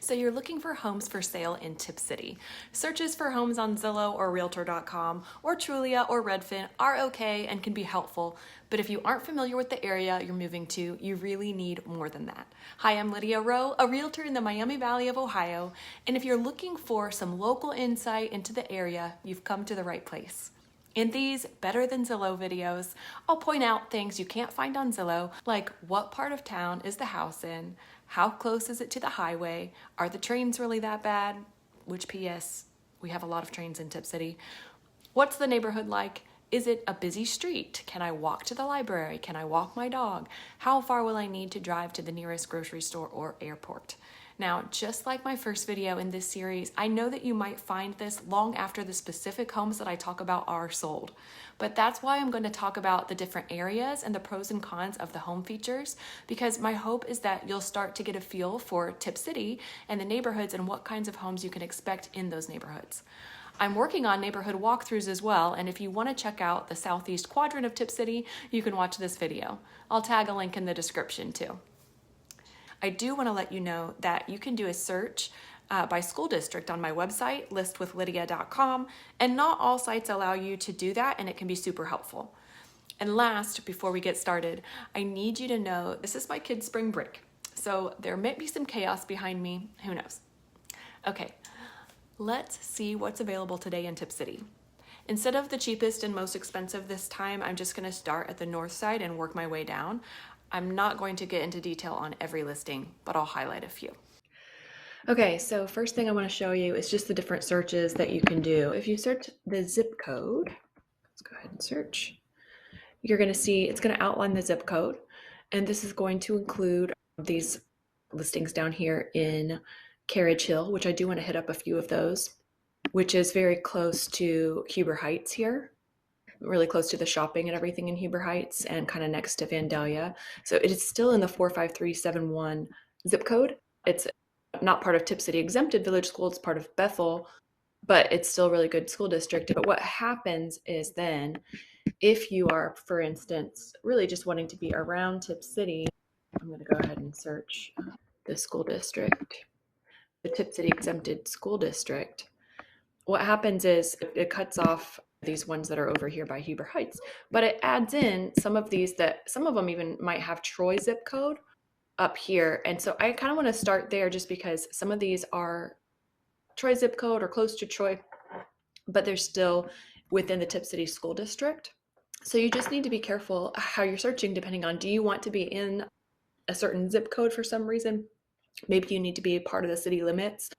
So you're looking for homes for sale in Tipp City. Searches for homes on Zillow or Realtor.com or Trulia or Redfin are okay and can be helpful, but if you aren't familiar with the area you're moving to, you really need more than that. Hi, I'm Lydia Rowe, a realtor in the Miami Valley of Ohio, and if you're looking for some local insight into the area, you've come to the right place. In these Better Than Zillow videos, I'll point out things you can't find on Zillow, like what part of town is the house in, how close is it to the highway, are the trains really that bad, which PS, we have a lot of trains in Tipp City. What's the neighborhood like? Is it a busy street? Can I walk to the library? Can I walk my dog? How far will I need to drive to the nearest grocery store or airport? Now, just like my first video in this series, I know that you might find this long after the specific homes that I talk about are sold. But that's why I'm going to talk about the different areas and the pros and cons of the home features, because my hope is that you'll start to get a feel for Tipp City and the neighborhoods and what kinds of homes you can expect in those neighborhoods. I'm working on neighborhood walkthroughs as well, and if you want to check out the southeast quadrant of Tipp City, you can watch this video. I'll tag a link in the description too. I do want to let you know that you can do a search by school district on my website, listwithlydia.com, and not all sites allow you to do that, and it can be super helpful. And last, before we get started, I need you to know this is my kids' spring break, so there might be some chaos behind me, who knows. Okay, let's see what's available today in Tipp City. Instead of the cheapest and most expensive this time, I'm just going to start at the north side and work my way down. I'm not going to get into detail on every listing, but I'll highlight a few. Okay, so first thing I want to show you is just the different searches that you can do. If you search the zip code, let's go ahead and search, you're going to see it's going to outline the zip code, and this is going to include these listings down here in Carriage Hill, which I do want to hit up a few of those, which is very close to Huber Heights here. Really close to the shopping and everything in Huber Heights and kind of next to Vandalia. So it is still in the 45371 zip code. It's not part of Tipp City exempted village school, it's part of Bethel, but it's still a really good school district. But what happens is then if you are, for instance, really just wanting to be around Tipp City, I'm going to go ahead and search the school district, the Tipp City exempted school district. What happens is it cuts off these ones that are over here by Huber Heights, but it adds in some of these that some of them even might have Troy zip code up here. And so I kind of want to start there just because some of these are Troy zip code or close to Troy, but they're still within the Tipp City school district. So you just need to be careful how you're searching depending on, do you want to be in a certain zip code for some reason? Maybe you need to be a part of the city limits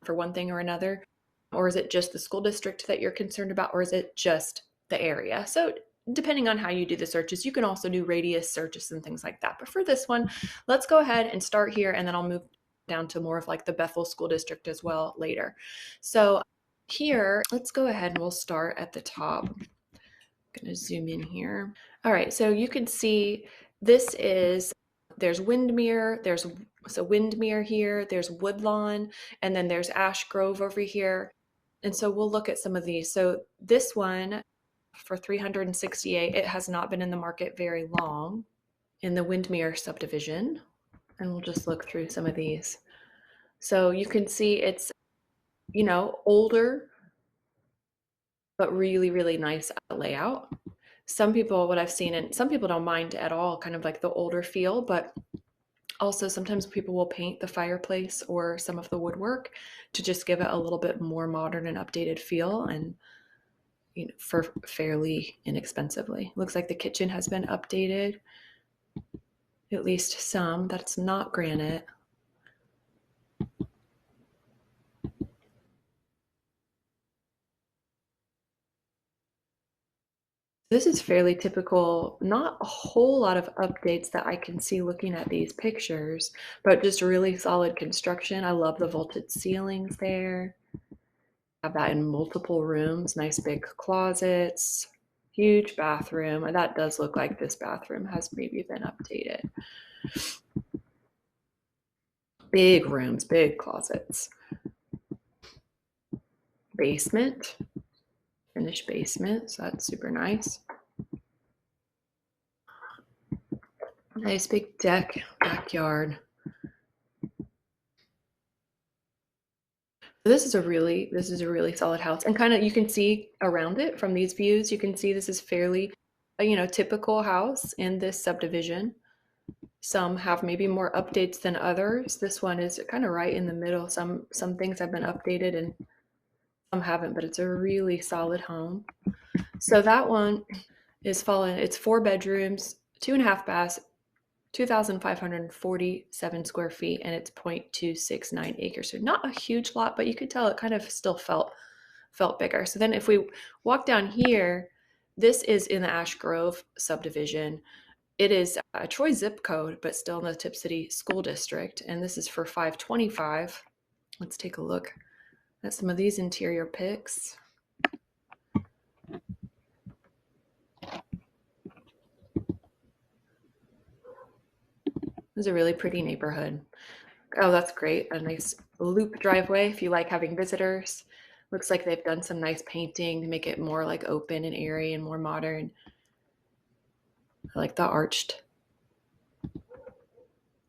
for one thing or another. Or is it just the school district that you're concerned about, or is it just the area? So depending on how you do the searches, you can also do radius searches and things like that. But for this one, let's go ahead and start here, and then I'll move down to more of like the Bethel school district as well later. So here, let's go ahead and we'll start at the top. I'm going to zoom in here. All right, so you can see this is, there's Windmere, there's Windmere here, there's Woodlawn, and then there's Ash Grove over here. And so we'll look at some of these. So this one for 368, it has not been in the market very long in the Windmere subdivision. And we'll just look through some of these. So you can see it's, you know, older, but really, really nice layout. Some people, what I've seen, and some people don't mind at all, kind of like the older feel, but also, sometimes people will paint the fireplace or some of the woodwork to just give it a little bit more modern and updated feel, and you know, for fairly inexpensively. Looks like the kitchen has been updated, at least some. That's not granite. This is fairly typical, not a whole lot of updates that I can see looking at these pictures, but just really solid construction. I love the vaulted ceilings there. Have that in multiple rooms, nice big closets, huge bathroom. And that does look like this bathroom has maybe been updated. Big rooms, big closets. Basement. Finished basement, so that's super nice. Nice big deck, backyard. This is a really solid house, and kind of you can see around it from these views. You can see this is fairly, typical house in this subdivision. Some have maybe more updates than others. This one is kind of right in the middle. Some things have been updated and some haven't, but it's a really solid home. So that one is fallen. It's 4 bedrooms, 2.5 baths, 2,547 square feet, and it's 0.269 acres. So not a huge lot, but you could tell it kind of still felt bigger. So then if we walk down here, this is in the Ash Grove subdivision. It is a Troy zip code, but still in the Tipp City School District. And this is for 525. Let's take a look at some of these interior pics. This is a really pretty neighborhood. Oh, that's great. A nice loop driveway if you like having visitors. Looks like they've done some nice painting to make it more like open and airy and more modern. I like the arched.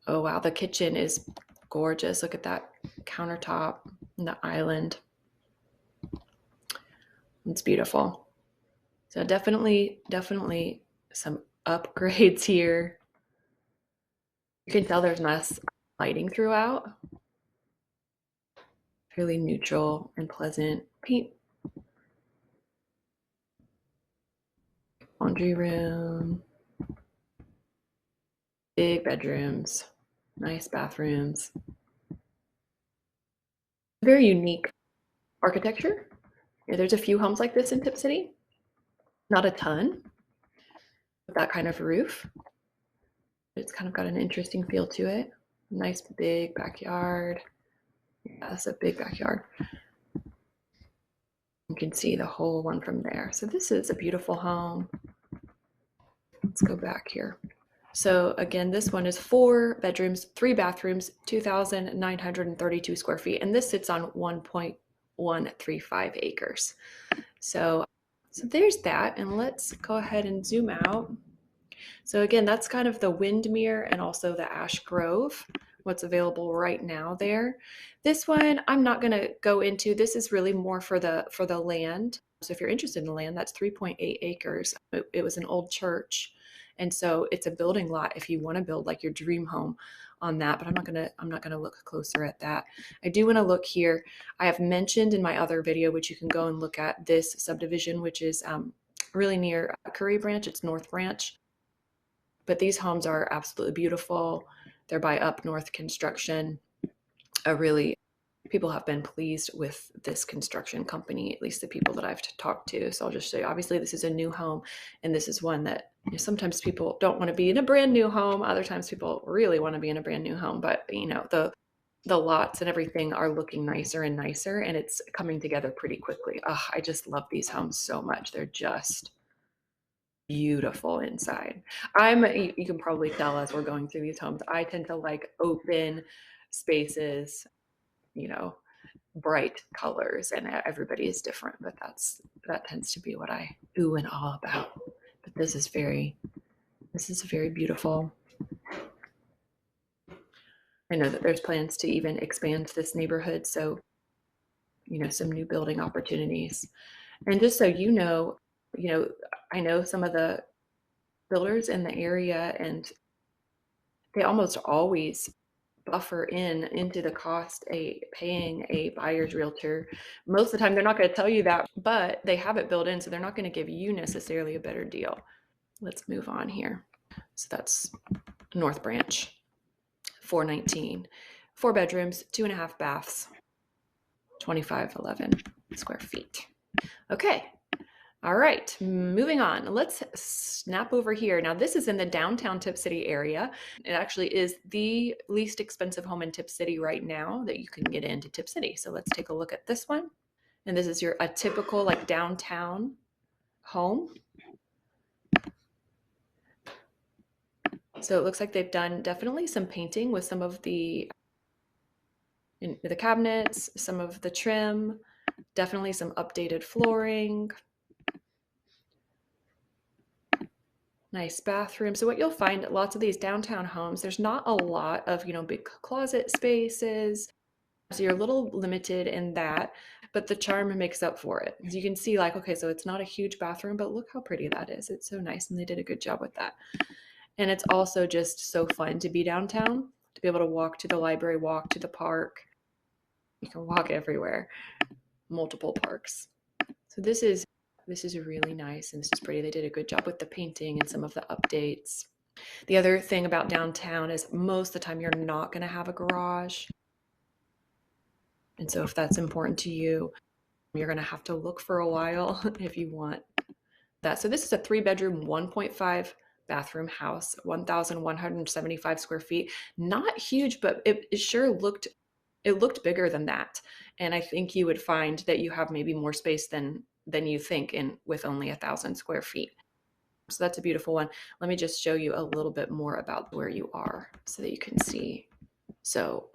Oh, wow. The kitchen is gorgeous. Look at that countertop and the island. It's beautiful. So definitely some upgrades here. You can tell there's less lighting throughout. Fairly neutral and pleasant paint. Laundry room. Big bedrooms. Nice bathrooms. Very unique architecture. Yeah, there's a few homes like this in Tipp City. Not a ton with that kind of roof. It's kind of got an interesting feel to it. Nice big backyard. Yeah, that's a big backyard. You can see the whole one from there. So this is a beautiful home. Let's go back here. So again, this one is 4 bedrooms, 3 bathrooms, 2,932 square feet, and this sits on 1.135 acres. So there's that, and let's go ahead and zoom out. So again, that's kind of the Windmere and also the Ash Grove, what's available right now there. This one I'm not going to go into. This is really more for the land. So if you're interested in the land, that's 3.8 acres. It was an old church. And so it's a building lot if you want to build like your dream home on that, but I'm not going to look closer at that. I do want to look here. I have mentioned in my other video, which you can go and look at, this subdivision, which is really near Curry Branch. It's North Branch. But these homes are absolutely beautiful. They're by Up North Construction. People have been pleased with this construction company, at least the people that I've talked to. So I'll just show you, obviously this is a new home, and this is one that, sometimes people don't want to be in a brand new home. Other times people really want to be in a brand new home, but the lots and everything are looking nicer and nicer, and it's coming together pretty quickly. Oh, I just love these homes so much. They're just beautiful inside. You can probably tell as we're going through these homes, I tend to like open spaces, bright colors, and everybody is different, but that tends to be what I ooh and ah about. But this is very beautiful. I know that there's plans to even expand this neighborhood, so some new building opportunities. And just so I know some of the builders in the area, and they almost always buffer into the cost paying a buyer's realtor. Most of the time they're not going to tell you that, but they have it built in, so they're not going to give you necessarily a better deal. Let's move on here. So that's North Branch, 419, 4 bedrooms, 2.5 baths, 2,511 square feet. Okay. All right, moving on. Let's snap over here. Now, this is in the downtown Tipp City area. It actually is the least expensive home in Tipp City right now that you can get into Tipp City. So let's take a look at this one. And this is a typical like downtown home. So it looks like they've done definitely some painting with some of the cabinets, some of the trim, definitely some updated flooring. Nice bathroom. So what you'll find, lots of these downtown homes, there's not a lot of, big closet spaces. So you're a little limited in that, but the charm makes up for it. As you can see, like, okay, so it's not a huge bathroom, but look how pretty that is. It's so nice, and they did a good job with that. And it's also just so fun to be downtown, to be able to walk to the library, walk to the park. You can walk everywhere, multiple parks. So this is really nice, and this is pretty. They did a good job with the painting and some of the updates. The other thing about downtown is most of the time you're not going to have a garage. And so if that's important to you, you're going to have to look for a while if you want that. So this is a 3-bedroom, 1.5 bathroom house, 1,175 square feet. Not huge, but it sure looked bigger than that. And I think you would find that you have maybe more space than you think with only 1,000 square feet. So that's a beautiful one. Let me just show you a little bit more about where you are so that you can see. So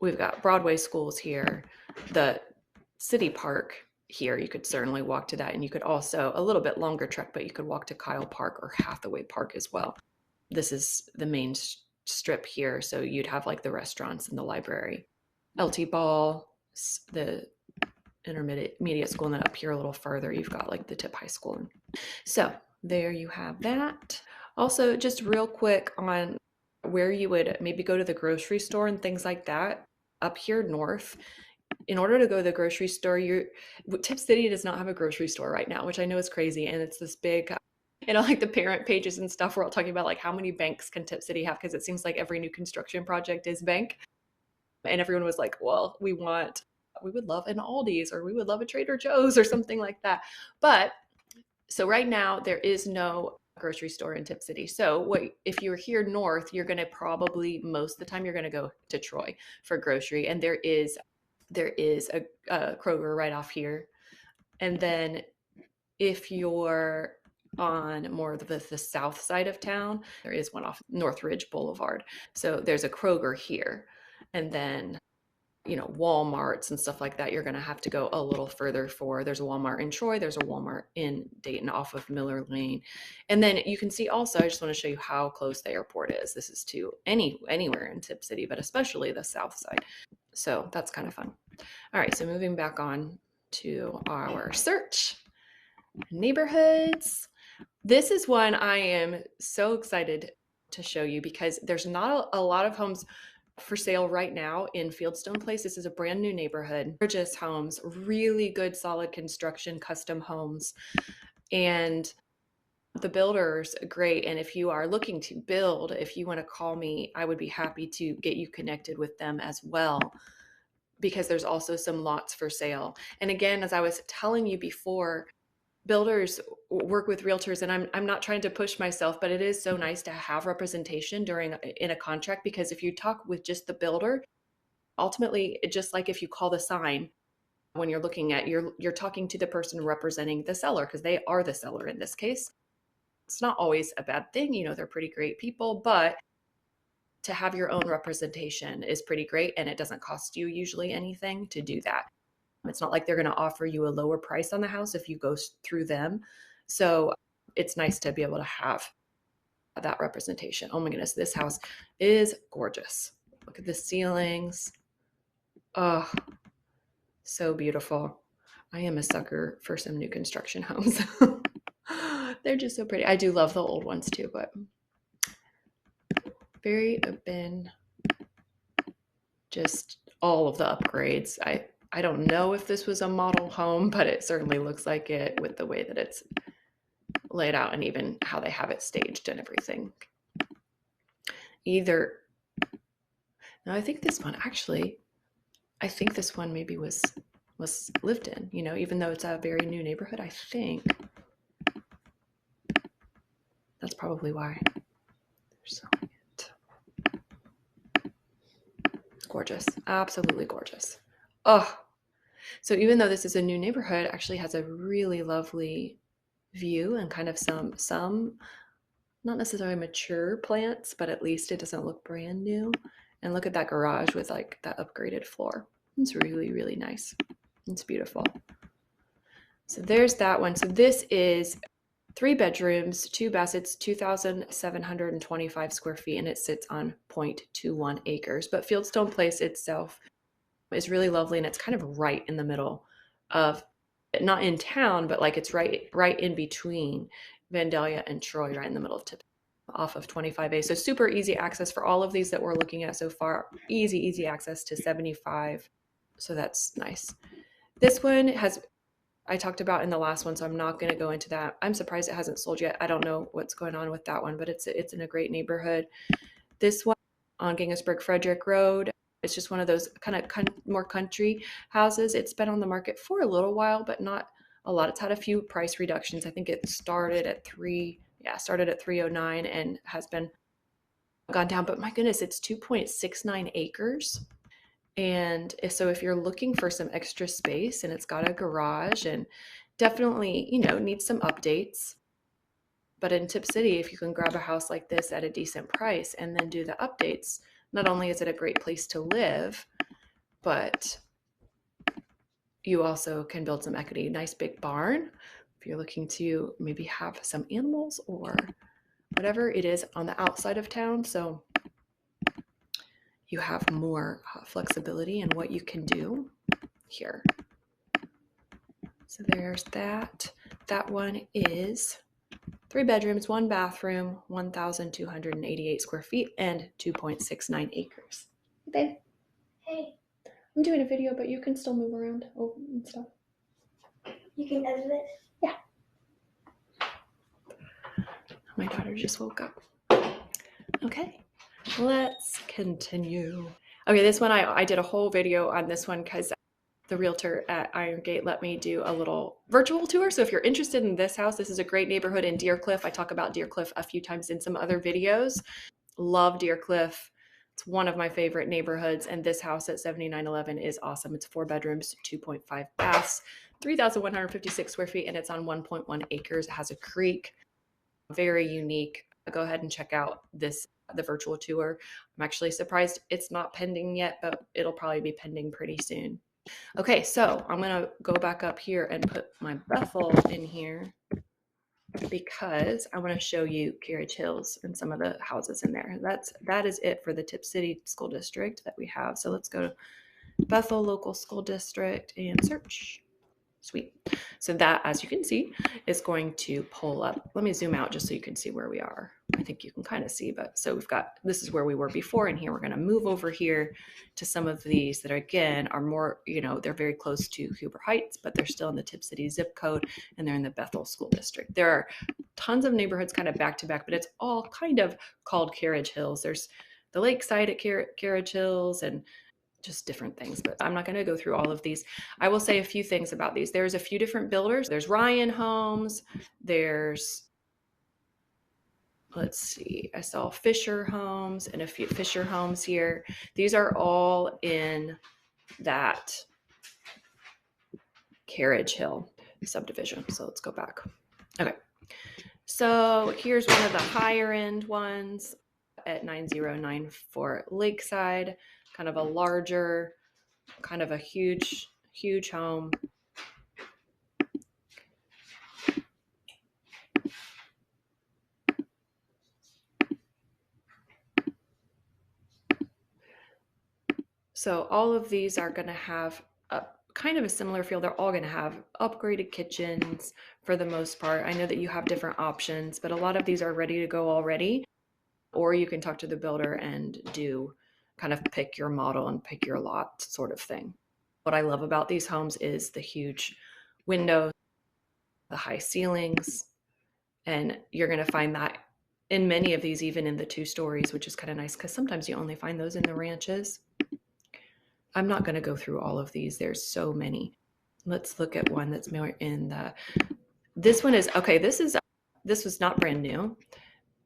we've got Broadway schools here, the city park here. You could certainly walk to that, and you could also, a little bit longer trek, but you could walk to Kyle Park or Hathaway Park as well. This is the main strip here, so you'd have like the restaurants and the library. LT Ball, the intermediate school, and then up here a little further you've got like the Tipp High School. So there you have that. Also, just real quick on where you would maybe go to the grocery store and things like that. Up here north, in order to go to the grocery store, Tipp City does not have a grocery store right now, which I know is crazy. And it's this big, like the parent pages and stuff, we're all talking about like how many banks can Tipp City have, because it seems like every new construction project is bank. And everyone was like, well, we would love an Aldi's, or we would love a Trader Joe's or something like that. But so right now there is no grocery store in Tipp City. So if you're here north, you're going to probably, most of the time, you're going to go to Troy for grocery. And there is a Kroger right off here. And then if you're on more of the south side of town, there is one off Northridge Boulevard. So there's a Kroger here. And then, Walmarts and stuff like that, you're going to have to go a little further for. There's a Walmart in Troy. There's a Walmart in Dayton off of Miller Lane. And then you can see also, I just want to show you how close the airport is. This is to anywhere in Tipp City, but especially the south side. So that's kind of fun. All right, so moving back on to our search. Neighborhoods. This is one I am so excited to show you because there's not a lot of homes for sale right now in Fieldstone Place. This is a brand new neighborhood. Gorgeous homes, really good, solid construction, custom homes. And the builders, great. And if you are looking to build, if you want to call me, I would be happy to get you connected with them as well, because there's also some lots for sale. And again, as I was telling you before, builders work with realtors, and I'm not trying to push myself, but it is so nice to have representation in a contract, because if you talk with just the builder, ultimately, just like if you call the sign, when you're looking at, you're talking to the person representing the seller, because they are the seller in this case. It's not always a bad thing, they're pretty great people, but to have your own representation is pretty great, and it doesn't cost you usually anything to do that. It's not like they're going to offer you a lower price on the house if you go through them. So it's nice to be able to have that representation. Oh my goodness, this house is gorgeous. Look at the ceilings. Oh, so beautiful. I am a sucker for some new construction homes. They're just so pretty. I do love the old ones too, but very open. Just all of the upgrades. I don't know if this was a model home, but it certainly looks like it with the way that it's laid out and even how they have it staged and everything. No, I think this one maybe was lived in, even though it's a very new neighborhood. I think that's probably why they're selling it. Gorgeous, absolutely gorgeous. Oh, so even though this is a new neighborhood, it actually has a really lovely view and kind of some not necessarily mature plants, but at least it doesn't look brand new. And look at that garage with like that upgraded floor. It's really, really nice. It's beautiful. So there's that one. So this is 3 bedrooms, 2 baths. It's 2,725 square feet, and it sits on 0.21 acres. But Fieldstone Place itself is really lovely, and it's kind of right in the middle of, not in town, but like it's right in between Vandalia and Troy, right in the middle of Tipp, off of 25A. So super easy access for all of these that we're looking at so far. Easy access to 75. So that's nice. This one has, I talked about in the last one, so I'm not going to go into that. I'm surprised it hasn't sold yet. I don't know what's going on with that one, but it's in a great neighborhood. This one on Ginghamsburg Frederick Road, it's just one of those kind of more country houses. It's been on the market for a little while, but not a lot. It's had a few price reductions. I think it started at 309 and has been gone down. But my goodness, it's 2.69 acres. And so if you're looking for some extra space, and it's got a garage and definitely, needs some updates. But in Tipp City, if you can grab a house like this at a decent price and then do the updates, not only is it a great place to live, but you also can build some equity. Nice big barn if you're looking to maybe have some animals or whatever. It is on the outside of town, so you have more flexibility in what you can do here. So there's that. That one is 3 bedrooms, 1 bathroom, 1,288 square feet, and 2.69 acres. Hey, babe. Hey, I'm doing a video, but you can still move around and stuff. you can edit it? Yeah. My daughter just woke up. Okay, let's continue. Okay, this one, I did a whole video on this one because the realtor at Iron Gate let me do a little virtual tour. So if you're interested in this house, this is a great neighborhood in Deer Cliff. I talk about Deer Cliff a few times in some other videos. Love Deer Cliff. It's one of my favorite neighborhoods. And this house at 7911 is awesome. It's 4 bedrooms, 2.5 baths, 3,156 square feet, and it's on 1.1 acres. It has a creek. Very unique. Go ahead and check out the virtual tour. I'm actually surprised it's not pending yet, but it'll probably be pending pretty soon. Okay, so I'm gonna go back up here and put my Bethel in here because I want to show you Carriage Hills and some of the houses in there. That is it for the Tipp City School District that we have. So let's go to Bethel Local School District and search. Sweet. So that, as you can see, is going to pull up. Let me zoom out just so you can see where we are. I think you can kind of see, but so we've got, this is where we were before, and here we're going to move over here to some of these that again are more, they're very close to Huber Heights, but they're still in the Tipp City zip code, and they're in the Bethel School District. There are tons of neighborhoods kind of back to back, but it's all kind of called Carriage Hills. There's the Lakeside at Carriage Hills and just different things, but I'm not going to go through all of these. I will say a few things about these. There's a few different builders. There's Ryan Homes. There's, let's see, I saw Fisher Homes and a few Fisher Homes here. These are all in that Carriage Hill subdivision. So let's go back. Okay. So here's one of the higher end ones at 9094 Lakeside, kind of a larger, kind of a huge home. So all of these are going to have a kind of a similar feel. They're all going to have upgraded kitchens for the most part. I know that you have different options, but a lot of these are ready to go already. Or you can talk to the builder and do kind of pick your model and pick your lot sort of thing. What I love about these homes is the huge windows, the high ceilings, and you're going to find that in many of these, even in the 2 stories, which is kind of nice because sometimes you only find those in the ranches. I'm not going to go through all of these. There's so many. Let's look at one that's more in the, this one is, okay, this was not brand new,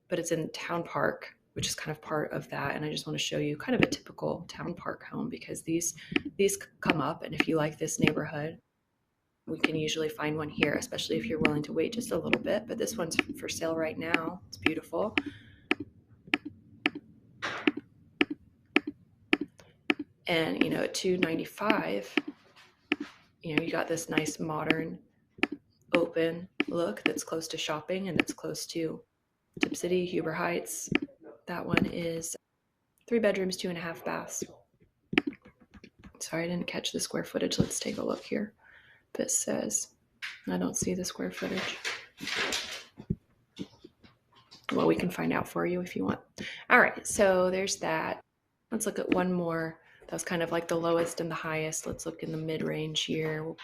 but it's in Town Park, which is kind of part of that. And I just want to show you kind of a typical Town Park home because these come up. And if you like this neighborhood, we can usually find one here, especially if you're willing to wait just a little bit. But this one's for sale right now. It's beautiful. And, at $295, you got this nice modern open look that's close to shopping and that's close to Tipp City, Huber Heights. That one is 3 bedrooms, 2.5 baths. Sorry, I didn't catch the square footage. Let's take a look here. If it says, I don't see the square footage. Well, we can find out for you if you want. All right, so there's that. Let's look at one more. That was kind of like the lowest and the highest. Let's look in the mid-range here. We'll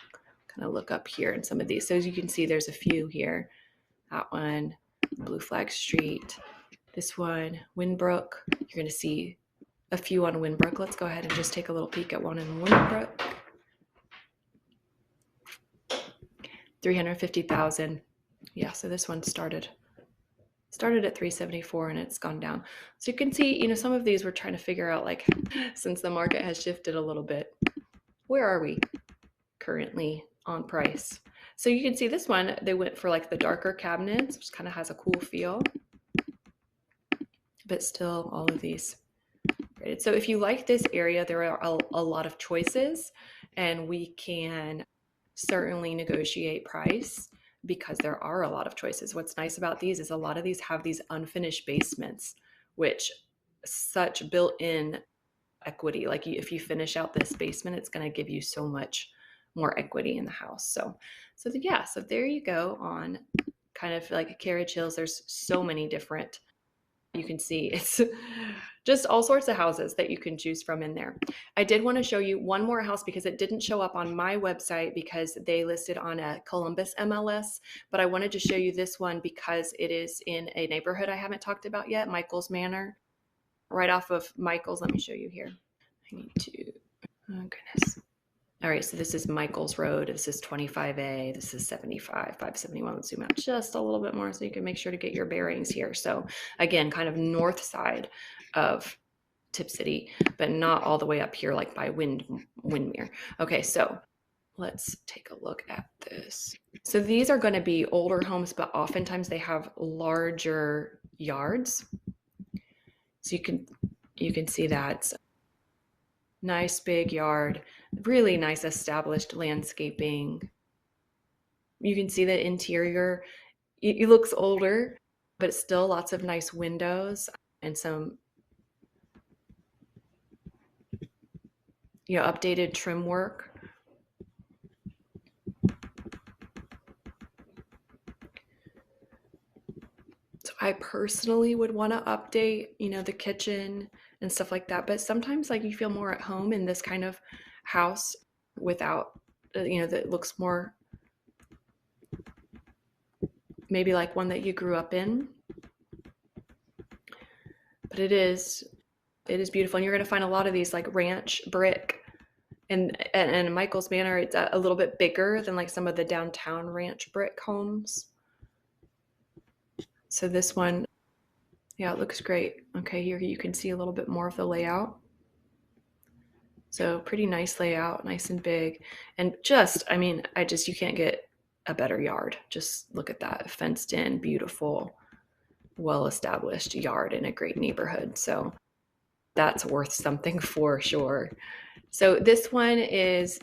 kind of look up here in some of these. So as you can see, there's a few here. That one, Blue Flag Street. This one, Windbrooke. You're going to see a few on Windbrooke. Let's go ahead and just take a little peek at one in Windbrooke. 350,000. Yeah, so this one started at 374 and it's gone down. So you can see, you know, some of these we're trying to figure out, like, since the market has shifted a little bit, where are we currently on price? So you can see this one, they went for like the darker cabinets, which kind of has a cool feel, but still all of these. So if you like this area, there are a lot of choices, and we can certainly negotiate price because there are a lot of choices. What's nice about these is a lot of these have these unfinished basements, which such built-in equity. Like if you finish out this basement, it's going to give you so much more equity in the house. So there you go on kind of like Carriage Hills. There's so many different, you can see it's just all sorts of houses that you can choose from in there. I did want to show you one more house because it didn't show up on my website because they listed on a Columbus MLS, but I wanted to show you this one because it is in a neighborhood I haven't talked about yet, Michael's Manor, right off of Michael's. Let me show you here. I need to, oh goodness. All right, so this is Michael's Road. This is 25A. This is 75, 571. Let's zoom out just a little bit more so you can make sure to get your bearings here. So again, kind of north side of Tipp City, but not all the way up here like by Windmere. Okay, so let's take a look at this. So these are going to be older homes, but oftentimes they have larger yards. So you can see that. Nice big yard, really nice established landscaping. You can see the interior. It looks older, but still lots of nice windows and some, you know, updated trim work. So I personally would want to update, you know, the kitchen and stuff like that. But sometimes like you feel more at home in this kind of house without, you know, that looks more maybe like one that you grew up in. But it is beautiful. And you're going to find a lot of these like ranch brick and Michael's Manor. It's a little bit bigger than like some of the downtown ranch brick homes. So this one, yeah, it looks great. Okay, here you can see a little bit more of the layout. So pretty nice layout, nice and big. And just, I mean, you can't get a better yard. Just look at that, fenced in, beautiful, well-established yard in a great neighborhood. So that's worth something for sure. So this one is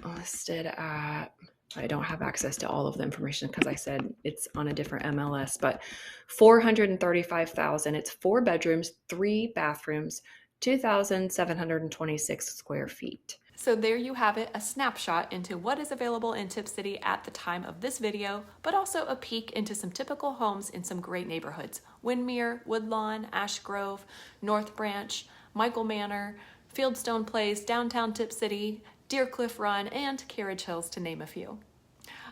listed at, I don't have access to all of the information because I said it's on a different MLS, but $435,000. It's 4 bedrooms, 3 bathrooms, 2,726 square feet. So there you have it, a snapshot into what is available in Tipp City at the time of this video, but also a peek into some typical homes in some great neighborhoods: Windmere, Woodlawn, Ash Grove, North Branch, Michael Manor, Fieldstone Place, downtown Tipp City, Deer Cliff Run, and Carriage Hills, to name a few.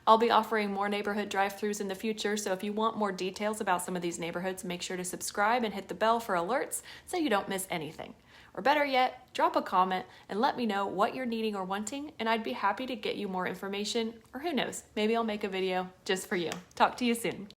I'll be offering more neighborhood drive-thrus in the future, so if you want more details about some of these neighborhoods, make sure to subscribe and hit the bell for alerts so you don't miss anything. Or better yet, drop a comment and let me know what you're needing or wanting, and I'd be happy to get you more information, or who knows, maybe I'll make a video just for you. Talk to you soon.